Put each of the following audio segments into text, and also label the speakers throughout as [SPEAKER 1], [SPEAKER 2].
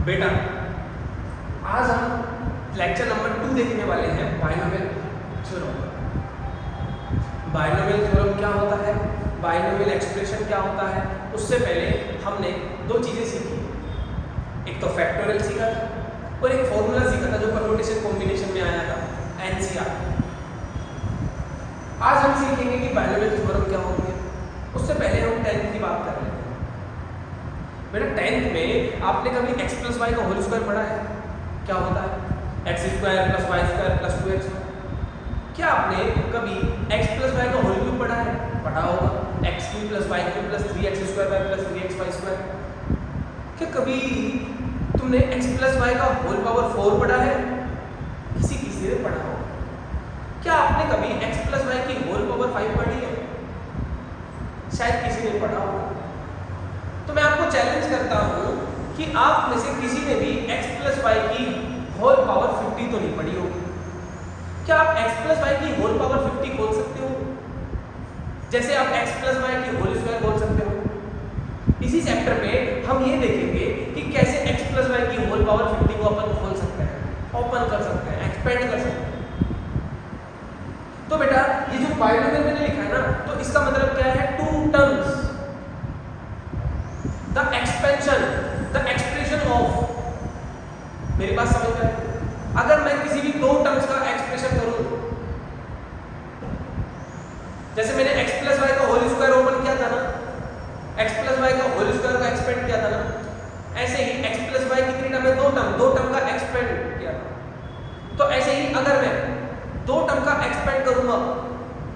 [SPEAKER 1] बेटा आज हम लेक्चर नंबर 2 देखने वाले हैं बाइनोमियल थ्योरम। बाइनोमियल थ्योरम क्या होता है, बाइनोमियल एक्सप्रेशन क्या होता है, उससे पहले हमने दो चीजें सीखी। एक तो फैक्टोरियल सीखा था और एक फॉर्मूला सीखा था जो परम्यूटेशन कॉम्बिनेशन में आया था, एनसीआर। आज हम सीखेंगे कि बाइनोमियल थ्योरम क्या होती है। उससे पहले हम 10th की बात कर रहे हैं। बेटा 10th में आपने कभी x प्लस वाई का होल स्क्वायर पढ़ा है? क्या होता है? X square plus y square plus 2x। क्या आपने कभी x प्लस वाई का होल क्यूब पढ़ा है? पढ़ा होगा। X cube plus y cube plus 3x square y plus 3x y square. क्या कभी तुमने x प्लस वाई का होल पावर 4 पढ़ा है? किसी किसी ने पढ़ा होगा। क्या आपने कभी x प्लस वाई की होल पावर 5 पढ़ी है? शायद किसी ने पढ़ा होगा। तो मैं आपको चैलेंज करता हूं कि आप में से किसी ने भी x प्लस वाई की होल पावर 50 तो नहीं पढ़ी होगी। क्या आप x प्लस वाई की होल पावर 50 खोल सकते हो? जैसे आप x प्लस वाई की होल स्क्वायर खोल सकते हो। इसी चैप्टर में हम ये देखेंगे कि कैसे x प्लस वाई की होल पावर 50 को अपन खोल सकते हैं, ओपन कर सकते हैं, एक्सपेंड कर सकते हैं। तो बेटा ये जो बाइनोमियल मैंने लिखा है ना, तो इसका मतलब क्या है? Two terms, the expansion, the expression of. मेरी बात समझ में आई? अगर मैं किसी भी दो टर्म्स का एक्सप्रेशन करूं, जैसे मैंने x प्लस वाई का होल स्क्वायर ओपन किया था ना, x प्लस वाई का होल स्क्वायर का एक्सपेंड किया था ना, ऐसे ही x प्लस वाई कितनी टर्म है? दो टर्म का एक्सपेंड किया था। तो ऐसे ही अगर मैं दो टर्म का एक्सपेंड करूंगा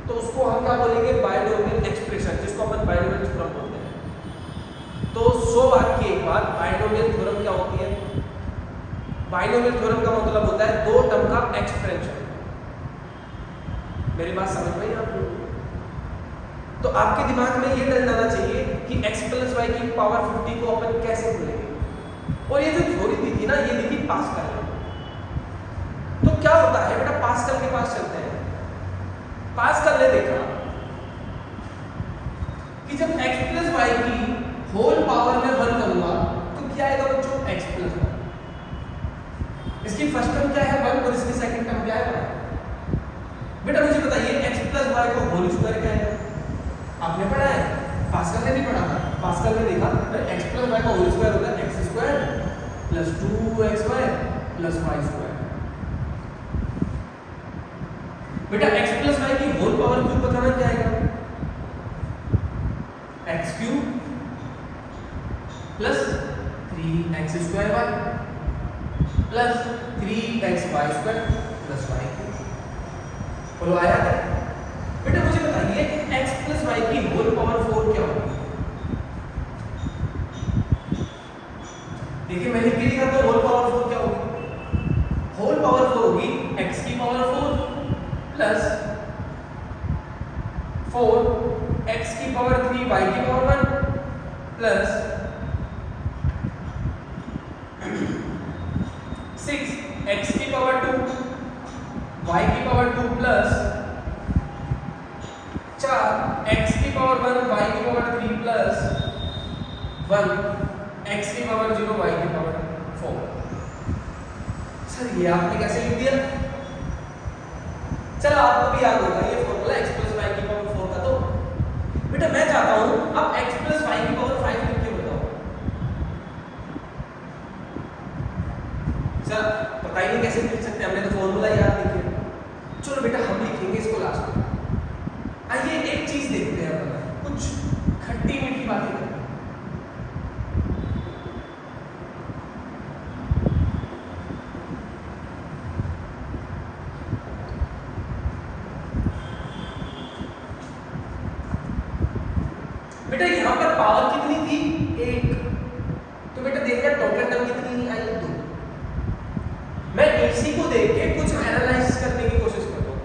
[SPEAKER 1] तो उसको हम क्या बोलेंगे? बाइनोमियल एक्सप्रेशन, जिसको अपन बाइनोमियल थ्योरम बोलते हैं। तो 100 बात की एक बात, बाइनोमियल थ्योरम क्या होती है? बाइनोमियल थ्योरम का मतलब होता है दो टर्म का एक्सपेंशन। मेरी बात समझ में आई आपको? तो आपके दिमाग में ये डर जाना चाहिए कि x प्लस वाई की पावर 50 को अपन कैसे खोलेंगे। और ये जो थ्योरी दी थी ना, ये दी थी पास्कल ने। तो क्या होता है बेटा, पास्कल के पास चलते हैं। पास्कल ने देखा कि जब x प्लस वाई की होल पावर में 1 करूंगा तो क्या आएगा बच्चों? x plus y. इसकी फर्स्ट टर्म क्या है? 1, और इसकी सेकंड टर्म क्या है? बेटा मुझे बताइए x प्लस वाई का होल स्क्वायर क्या है? आपने पढ़ा है? पास्कल ने नहीं पढ़ा था। पास्कल ने देखा x प्लस वाई का होल स्क्वायर होता है x square plus 2xy plus y square. बेटा x प्लस वाई की होल पावर क्यूब बताना क्या आएगा? x cube plus 3x square y plus 3xy square plus y cube. बोलो आया क्या? बेटा मुझे बताइए x प्लस वाई की होल पावर 4 क्या होगी? देखिए मैंने क्या लिखा था? होल पावर 4 क्या होगी? होल पावर 4 होगी x की पावर 4 प्लस 4 x की पावर 3 y की पावर 1 प्लस 6 x की पावर 2 y की पावर 2 प्लस 4 x की पावर 1 y की पावर 3 प्लस 1 x की पावर 0 y की पावर 4। सर ये आपने कैसे लिख दिया? चलो आपको भी याद होगा ये फॉर्मूला x प्लस वाई की पावर 4 का। तो बेटा मैं चाहता हूं अब x प्लस वाई की पावर 5 लिख के बताओ। सर पता ही नहीं कैसे लिख सकते, हमने तो फॉर्मूला याद लिख लिया। चलो बेटा हम लिखेंगे इसको लास्ट में। आइए एक चीज देखते हैं अपन, कुछ खट्टी मीठी बातें करते हैं। बेटा यहां पर पावर कितनी थी? 1। तो बेटा देखना टोटल टर्म कितनी आई? 2। मैं इसी को देख के कुछ एनालाइज करने की कोशिश करता हूं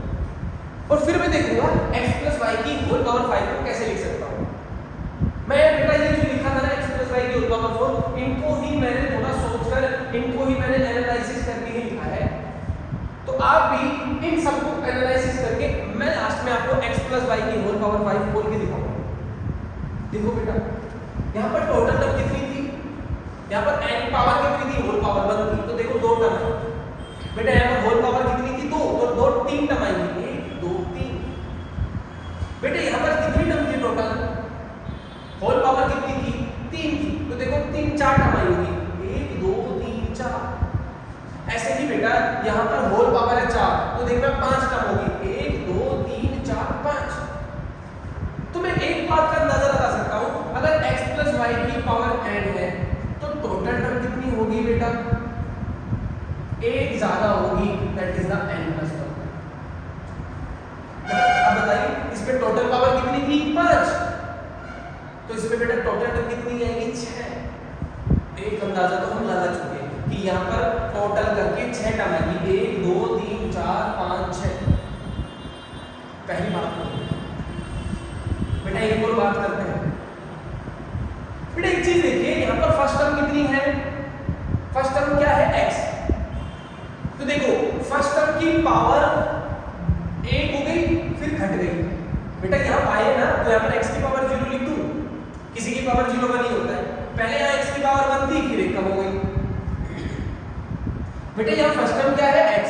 [SPEAKER 1] और फिर मैं देखूंगा x प्लस वाई की होल पावर 5 को कैसे लिख सकता हूं। मैं बेटा ये जो लिखा था ना x प्लस वाई की होल पावर 4, इनको ही मैंने थोड़ा सोचकर, इनको ही मैंने एनालिसिस करके ही लिखा है। तो आप भी इन सबको एनालिसिस करके मैं लास्ट में आपको x प्लस वाई की होल पावर 5 बोल के दिखाऊंगा। देखो बेटा यहाँ पर टोटल टर्म कितनी थी? यहाँ पर n पावर कितनी थी? होल यहाँ पर होल पावर है 4, तो देखना 5 टर्म होगी, 1 2 3 4 5। तो मैं एक बात का अंदाजा लगा सकता हूँ, अगर x प्लस वाई की पावर n है तो टोटल टर्म कितनी होगी बेटा, एक ज्यादा होगी, that is the n plus 1। अब बताइए इसमें टोटल पावर कितनी थी 5, तो इसमें बेटा टोटल टर्म कितनी आएगी 6। एक अंदाजा तो हम लगा चुके हैं कि यहाँ पर टोटल करके 6 टर्म आएगी, 1 2 3 4 5 6। पहली बात बेटा एक और बात करते हैं। बेटा एक चीज देखिए, यहाँ पर फर्स्ट टर्म कितनी है, फर्स्ट टर्म क्या है x, तो देखो फर्स्ट टर्म की पावर 1 हो गई फिर घट गई। बेटा यहाँ y है ना, तो यहाँ पर x की पावर 0 लिख दूं, किसी की पावर 0 का नहीं होता है, पहले यहाँ x की पावर 1 थी फिर 1 कम हो गई। बेटा यहाँ फर्स्ट टर्म क्या है x,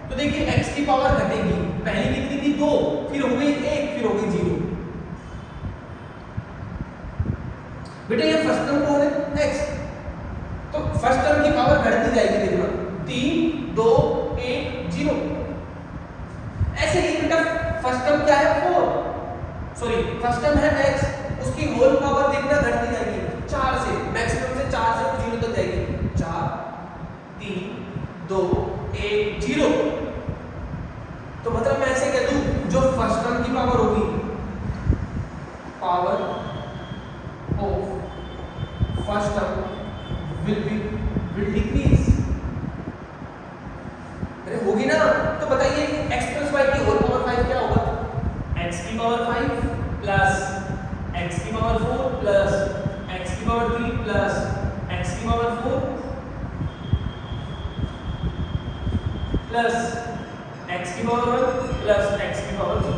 [SPEAKER 1] तो देखिए x की पावर घटेगी, पहली कितनी थी 2 फिर हो गई 1 फिर हो गई 0। बेटा ये फर्स्ट टर्म कौन है x, तो फर्स्ट टर्म की पावर घटती जाएगी, देखना 3 2 1 0। ऐसे ही बेटा फर्स्ट टर्म क्या है 4, सॉरी फर्स्ट टर्म है x, उसकी होल पावर देखना घटती जाएगी 4 से, मैक्सिमम से 4 से 0 तक जाएगी, 4 3 2 1 0। तो मतलब मैं ऐसे कह दूं, जो फर्स्ट टर्म की पावर होगी, power of first term will decrease, अरे होगी ना, तो बताइए x प्लस वाई की होल पावर 5 क्या होगा, x की पावर 5 प्लस x की पावर 4 प्लस x की पावर 3 प्लस x की पावर 4 प्लस x की पावर 1 प्लस x की पावर 0।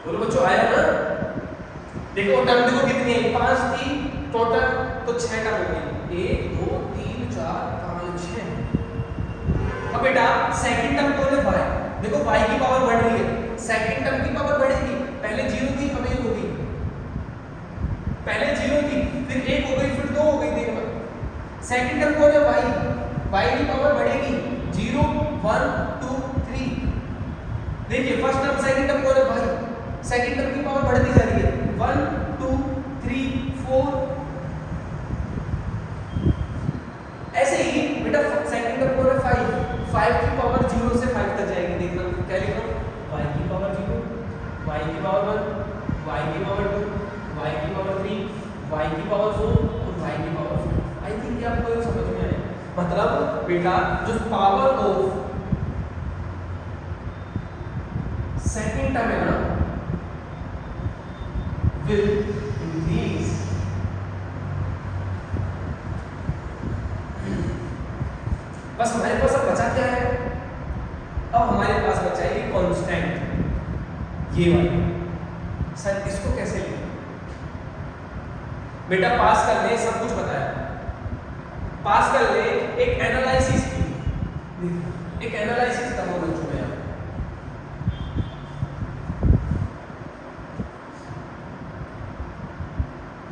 [SPEAKER 1] बोलो बच्चों आया ना, देखो टर्म देखो कितनी है, 5 थी टोटल, तो 6 टर्म हो गई, 1 2 3 4 5 6। अब बेटा सेकंड टर्म कौन है y, देखो y की पावर बढ़ रही है, सेकंड टर्म की पावर बढ़ेगी, पहले 0 थी अब 1 हो गई, पहले 0 थी फिर 1 हो गई फिर 2 हो गई। देखो सेकंड टर्म कौन है y की पावर बढ़ेगी, 0 1 2 3। देखिए फर्स्ट टर्म सेकंड टर्म कौन है y, सेकंड टर्म की पावर बढ़ती जा रही है, 1 2 3 4। ऐसे ही बेटा सेकंड टर्म कौन है 5 की पावर 0 से 5 तक जाएगी, देखना क्या लिख रहा हूं, y की पावर 0 y की पावर 1 y की पावर 2 y की पावर 3 y की पावर 4 और y की पावर 4। आई थिंक ये आपको समझ में आया, मतलब बेटा जो पावर ऑफ सेकंड टर्म है ना will increase, बस हमारे पास अब बचा क्या है, अब हमारे पास बचा है ये कांस्टेंट, ये वाला। सर इसको कैसे लिखें, बेटा पास कर ले, सब कुछ बताया, पास कर ले, एक एनालिसिस की, एक एनालिसिस का मॉडल चुने हैं।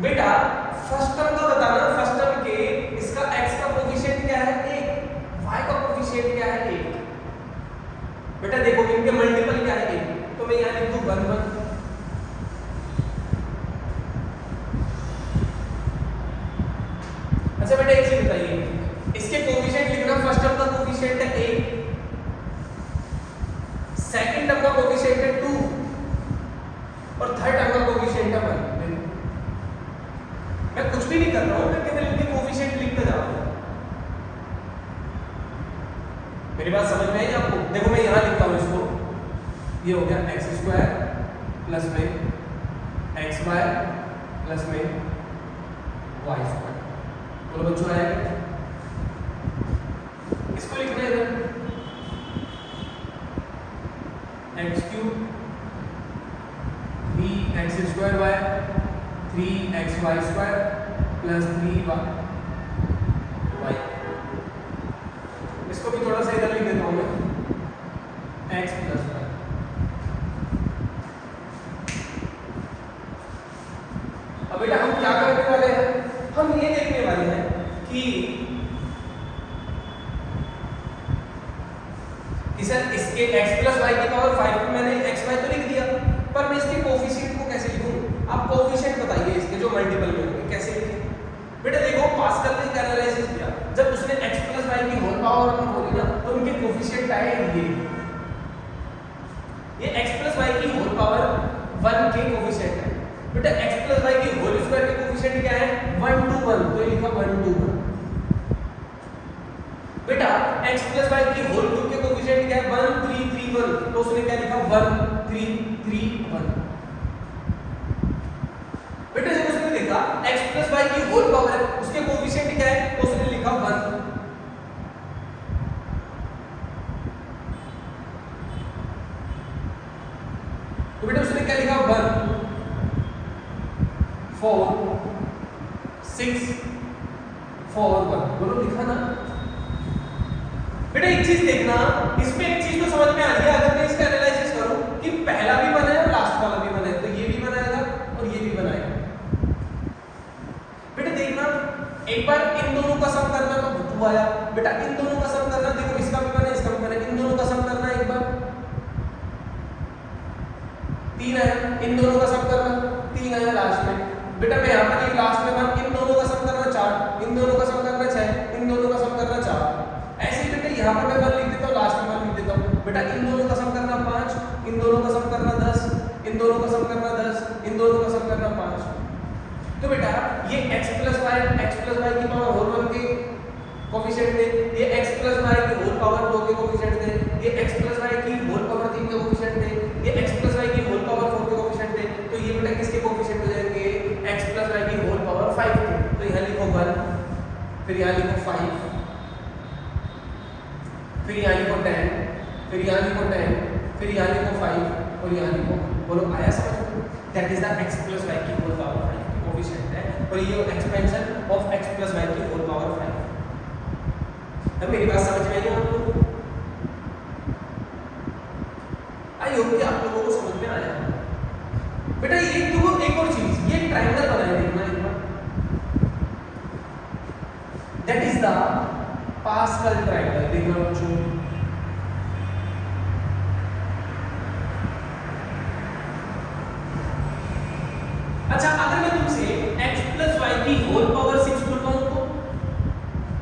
[SPEAKER 1] बेटा फर्स्ट टर्म का बताना, फर्स्ट टर्म के इसका x का कोफिशिएंट क्या है 1, y का कोफिशिएंट क्या है 1। बेटा देखो इनके मल्टीपल क्या है 1, तो मैं यहां लिख दूं 1 1। अच्छा बेटा एक चीज बताइए, इसके कोफिशिएंट लिखना, फर्स्ट टर्म का कोफिशिएंट है 1, सेकंड टर्म का कोफिशिएंट है 2 और थर्ड टर्म का कोफिशिएंट है 1। मैं कुछ भी नहीं कर रहा हूं, मैं केवल इनके कोफिशिएंट लिखते जा रहा हूं। मेरी बात समझ में आई आपको? देखो मैं यहां लिखता हूं इसको, ये हो गया x स्क्वायर प्लस में xy प्लस में y स्क्वायर। बोलो बच्चों आएगा, इसको लिखना है इधर x cube bx square y 3xy square plus 3y। इसको भी थोड़ा सा इधर लिख देता हूं मैं, x प्लस y। अब बेटा हम क्या करने वाले हैं, हम ये देखने वाले हैं कि सर इसके x प्लस वाई की पावर 5 पे मैंने x y तो लिख दिया, पर मैं इसके कोफिशिएंट को कैसे लिखूं? आप कोफिशिएंट बताइए इसके जो मल्टीपल में होंगे कैसे लिखें? बेटा देखो पास्कल ने क्या एनालिसिस किया, जब उसने x प्लस वाई की होल पावर बोली ना तो उनके कोफिशिएंट आए ये x प्लस वाई की होल पावर 1 के कोफिशिएंट है। बेटा x प्लस वाई की होल स्क्वायर के कोफिशिएंट क्या है? 1 to 1, तो ये लिखा 1 to 1। बेटा x प्लस वाई की होल क्यूब के कोफिशिएंट क्या है? 1 3 3 1, तो उसने क्या लिखा? 1 3 3 1। बेटा जब उसने लिखा x प्लस वाई की होल पावर है, उसके कोफिशिएंट क्या है? तो उसने लिखा 1। तो बेटा उसने क्या लिखा? 1 4 6 4 1, बोलो लिखा ना? बेटा एक चीज देखना, इसमें एक चीज तो समझ में आ रही है, अगर मैं इसका एनालिसिस करूं कि पहला भी बना है और लास्ट वाला भी बना है, तो ये भी बनाएगा और ये भी बनाएगा। बेटा देखना एक बार इन दोनों का सम करना तो 2 आया। बेटा इन दोनों का सम करना, देखो इसका भी बना इसका भी बना, इन दोनों का सम करना एक बार 3 आया, इन दोनों का सम करना 3 आया लास्ट में। बेटा मैं यहां पर लास्ट में 1, इन दोनों का सम करना 4, इन दोनों का सम करना 6, इन दोनों का सम करना 4। ऐसे ही बेटा यहाँ पर मैं 1 लिख देता हूँ, लास्ट में 1 लिख देता हूँ। बेटा इन दोनों का सम करना 5, इन दोनों का सम करना 10, इन दोनों का सम करना 10, इन दोनों का सम करना 5। तो बेटा ये x प्लस वाई की पावर होल 1 के कोफिशिएंट थे, ये x प्लस वाई की होल पावर 2 के कोफिशिएंट थे, ये x प्लस वाई की होल पावर 3 के कोफिशिएंट थे, ये x प्लस वाई की होल पावर 4 के कोफिशिएंट थे। तो ये बेटा किसके कोफिशिएंट हो जाएंगे? x प्लस वाई की होल पावर 5 के। तो यहाँ लिखो 1, फिर यहाँ लिखो 5, फिर यहाँ लिखो 10, फिर यहाँ लिखो 10, फिर यहाँ लिखो 5 और यहाँ लिखो, बोलो आया समझ में? That is the x plus y की होल पावर 5 की कोफिशिएंट है, और ये expansion of x plus y की होल पावर 5। अब मेरी बात समझ में आई आप लोगों को? आई होप कि आप लोगों को समझ में आया। बेटा ये देखो एक और चीज, ये ट्रायंगल बनाया देखना एक बार, that is the Pascal triangle. देखना बच्चों, अच्छा अगर मैं तुमसे x प्लस वाई की होल पावर 6 बोलता हूं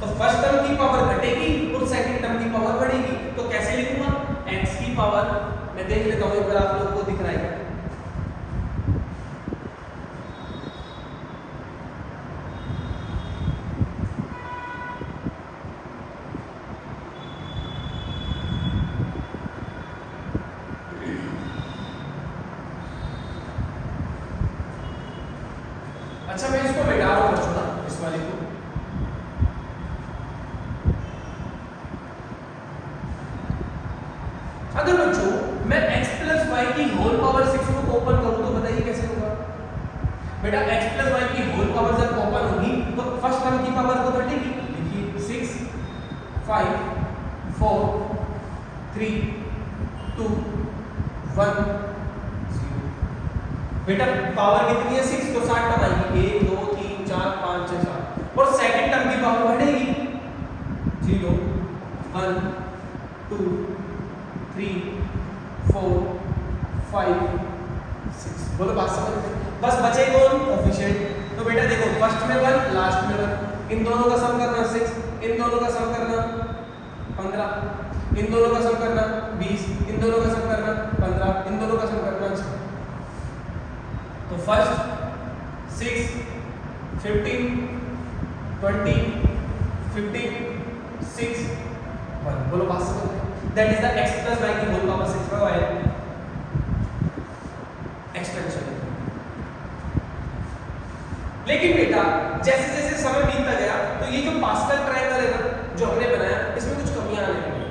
[SPEAKER 1] तो फर्स्ट टर्म की पावर घटेगी और सेकंड टर्म की पावर बढ़ेगी। तो कैसे लिखूंगा? x की पावर, मैं देख लेता हूं एक बार आप लोगों को दिख रहा है। अच्छा मैं इसको मिटा रहा हूं बच्चों ना, इस वाले को। अगर बच्चों मैं x प्लस वाई की होल पावर 6 को ओपन करूं तो बताइए कैसे होगा? बेटा x प्लस वाई की होल पावर जब ओपन होगी तो फर्स्ट टर्म की पावर तो घटेगी। लिखिए 6 5 4 3 2 1 0। बेटा पावर कितनी है? 6, तो 7 टर्म आएगी, 1 2 3 4 5 6 7, और सेकंड टर्म की पावर बढ़ेगी 0 1 2 3 4 5 6। बोलो बात समझ में? बस बचे कौन? कोफिशिएंट। तो बेटा देखो फर्स्ट में 1, लास्ट में 1, इन दोनों का सम करना 6, इन दोनों का सम करना 15, इन दोनों का सम करना 20, इन दोनों का सम करना 15, इन दोनों का सम करना 6। तो फर्स्ट 6 15 20 15 6 1। बोलो बात समझ में? That is the x plus y की होल पावर 6 का आया एक्सपेंशन। लेकिन बेटा जैसे जैसे समय बीतता गया तो ये जो पास्कल ट्रायंगल है ना जो हमने बनाया, इसमें कुछ कमियां आने लगी।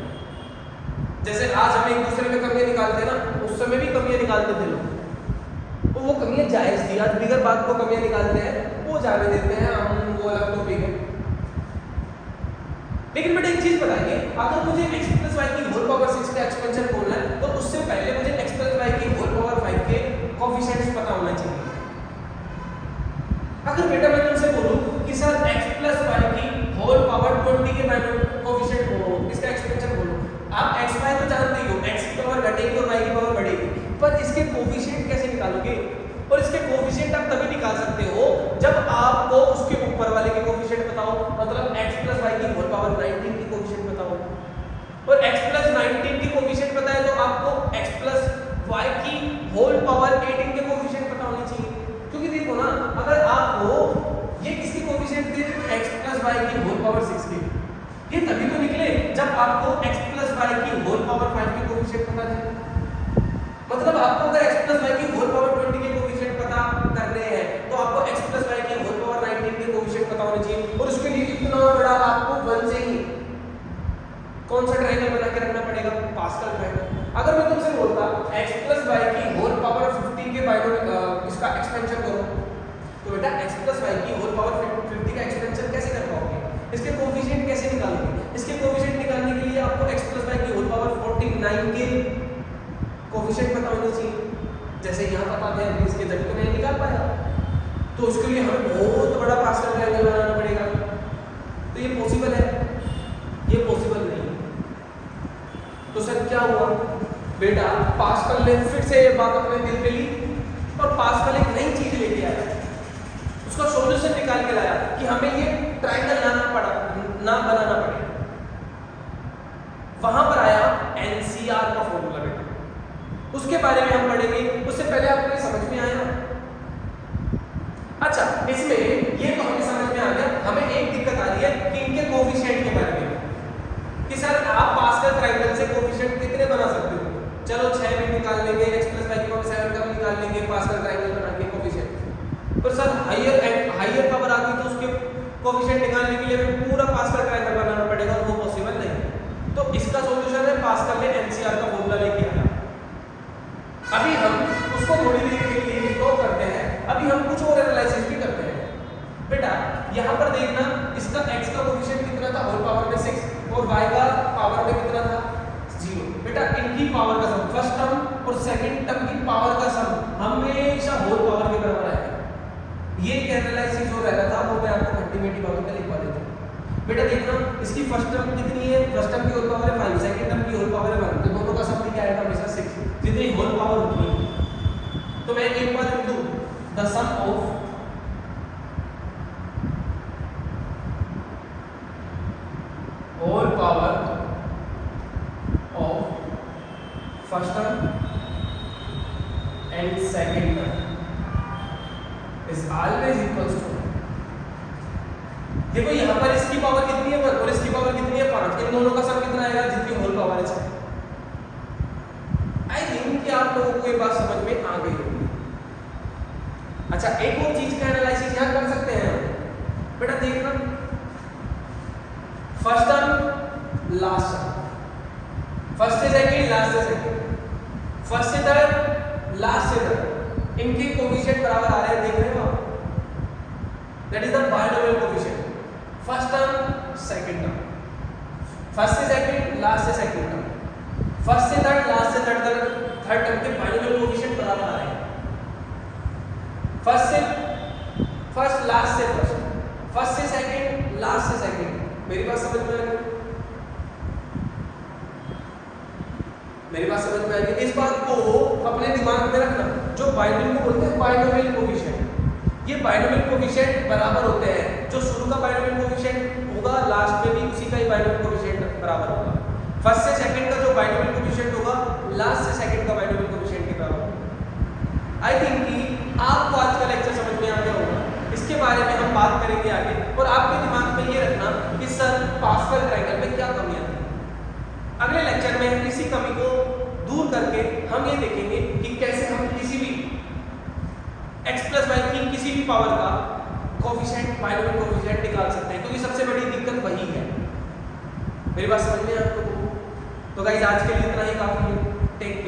[SPEAKER 1] जैसे आज हम एक दूसरे में कमियां निकालते ना, उस समय भी कमियां निकालते थे लोग, तो वो कमियां जायज थी। आज बिगर बात को कमियां निकालते हैं, वो जाने देते हैं, हम वो अलग टॉपिक है। लेकिन बेटा एक चीज बताइए, अगर मुझे x प्लस वाई की होल पावर 6 का एक्सपेंशन खोलना है तो उससे पहले मुझे x प्लस वाई की होल पावर 5 के कोफिशिएंट्स पता होना चाहिए। अगर बेटा मैं तुमसे बोलूं कि सर x प्लस वाई की 20 के कोएफिशिएंट बोलो, इसका एक्सपेंशन बोलो। आप x y तो जानते ही हो, x की पावर घटेगी और y की पावर बढ़ेगी, पर इसके कोएफिशिएंट कैसे निकालोगे? और इसके कोएफिशिएंट आप तभी निकाल सकते हो जब आपको उसके ऊपर वाले के कोएफिशिएंट बताओ, मतलब x + y की होल पावर 19 की कोएफिशिएंट बताओ। और x + 19 की कोएफिशिएंट पता है तो आपको x + y की होल पावर 18 के कोएफिशिएंट पता होने चाहिए। क्योंकि देखो ना, अगर आपको ये किसके कोएफिशिएंट थे, x + y की होल पावर 6 के, ये तभी तो निकले जब आपको x + y की होल पावर 5 के कोएफिशिएंट पता थे। मतलब आपको अगर x + y की होल पावर 20 के कोएफिशिएंट पता करने हैं तो आपको x + y की होल पावर 19 के कोएफिशिएंट पता होने चाहिए। और उसके लिए इतना बड़ा आपको 1 से ही कौन सा ट्रायंगल बना के रखना पड़ेगा, पास्कल ट्रायंगल। अगर मैं तुमसे बोलता x + y की होल पावर 50 के बाइनोमियल इसका एक्सपेंशन करो, तो बेटा x + y की होल पावर 50 का एक्सपेंशन कैसे कर पाओगे? इसके कोएफिशिएंट कैसे निकालोगे? इसके कोएफिशिएंट निकालने के लिए आपको x + y की होल पावर 49 के कोएफिशिएंट पता होने चाहिए। जैसे यहाँ पता थे अभी इसके, जब तो नहीं निकाल पाया, तो उसके लिए हमें बहुत बड़ा पास्कल ट्रायंगल बनाना पड़ेगा। तो ये पॉसिबल है? ये पॉसिबल नहीं है। तो सर क्या हुआ बेटा, पास्कल ने फिर से ये बात अपने दिल पे ली और पास्कल एक नई चीज लेके आया, उसका सॉल्यूशन निकाल के लाया कि हमें ये ट्रायंगल ना बनाना पड़े। वहां पर आया एनसीआर का फॉर्मूला बेटा, उसके बारे में हम पढ़ेंगे। उससे पहले आपको ये समझ में आया? अच्छा, इसमें ये तो हमें समझ में आ गया। हमें एक दिक्कत आ रही है कि इनके कोएफिशिएंट के बारे में, कि सर आप पास्कल ट्रायंगल से कोएफिशिएंट कितने बना सकते हो? चलो 6 भी निकाल लेंगे, x + y की पावर 7 का भी निकाल लेंगे पास्कल ट्रायंगल बना के कोएफिशिएंट। पर सर हायर पावर आ गई तो उसके कोएफिशिएंट निकालने के लिए हमें पूरा पास्कल ट्रायंगल बनाना पड़ेगा, और वो पॉसिबल नहीं है। तो इसका सॉल्यूशन है पास्कल ने एनसीआर का फॉर्मूला लेके आया। अभी हम उसको थोड़ी देर के लिए इग्नोर करते हैं, अभी हम कुछ और एनालिसिस भी करते हैं। बेटा यहाँ पर देखना, इसका x का कोएफिशिएंट कितना था, होल पावर में 6, और y का पावर में कितना था, 0। बेटा इनकी पावर का सम, फर्स्ट टर्म और सेकंड टर्म की पावर का सम हमेशा होल पावर के बराबर आएगा। ये एक एनालिसिस जो रह रहा था वो मैं आपको खट्टी मीठी बातों में लिखवा देता हूँ। बेटा देखना, इसकी फर्स्ट टर्म कितनी है, फर्स्ट टर्म की होल पावर है 5, सेकंड टर्म की होल पावर है 1, तो दोनों का सम क्या आएगा, हमेशा 6। जितनी होल पावर होती है, तो मैं एक बार लिख दूं, the sum of whole power of first term and second term is always equals to, देखो यहां पर इसकी पावर कितनी है 1 और इसकी पावर कितनी है 5, इन दोनों का सम कितना आएगा, जितनी होल पावर है 6। आई थिंक कि आप लोगों को ये बात समझ में आ गई होगी। अच्छा, एक और चीज का एनालिसिस यहां कर सकते हैं बेटा, देखना first term last term, first से सेकंड लास्ट से सेकंड, फर्स्ट से थर्ड लास्ट से थर्ड, इनके कोएफिशिएंट बराबर आ रहे हैं, देख रहे हो आप? That is the binomial coefficient, first term second term, first से सेकंड लास्ट से सेकंड टर्म, फर्स्ट से थर्ड लास्ट से थर्ड टर्म के बायनोमियल कोएफिशिएंट बराबर आ रहे हैं। फर्स्ट लास्ट से फर्स्ट, फर्स्ट से सेकंड लास्ट से सेकंड। मेरी बात समझ में आ गई? मेरी बात समझ में आ गई? इस बात को अपने दिमाग में रखना, जो बायनोमियल को बोलते हैं बायनोमियल कोएफिशिएंट, ये बायनोमियल कोएफिशिएंट बराबर होते हैं, जो शुरू का बायनोमियल कोएफिशिएंट होगा लास्ट में भी उसी का ही बायनोमियल कोएफिशिएंट बराबर होगा। फर्स्ट से सेकंड का जो बायनोमियल कोएफिशिएंट होगा लास्ट से सेकंड का बायनोमियल कोएफिशिएंट के बराबर होगा। आई थिंक कि आपको आज का लेक्चर समझ में आ गया होगा। इसके बारे में हम बात करेंगे आगे, और आपके दिमाग में ये रखना कि सर पास्कल ट्रायंगल में क्या कमियां थी। अगले लेक्चर में इसी कमी को दूर करके हम ये देखेंगे कि कैसे हम किसी भी x + y की किसी भी पावर का कोएफिशिएंट बायनोमियल कोएफिशिएंट निकाल सकते हैं, क्योंकि सबसे बड़ी दिक्कत वही है। मेरी बात समझ में आपको? तो गाइस आज के लिए इतना ही काफी है। Take care.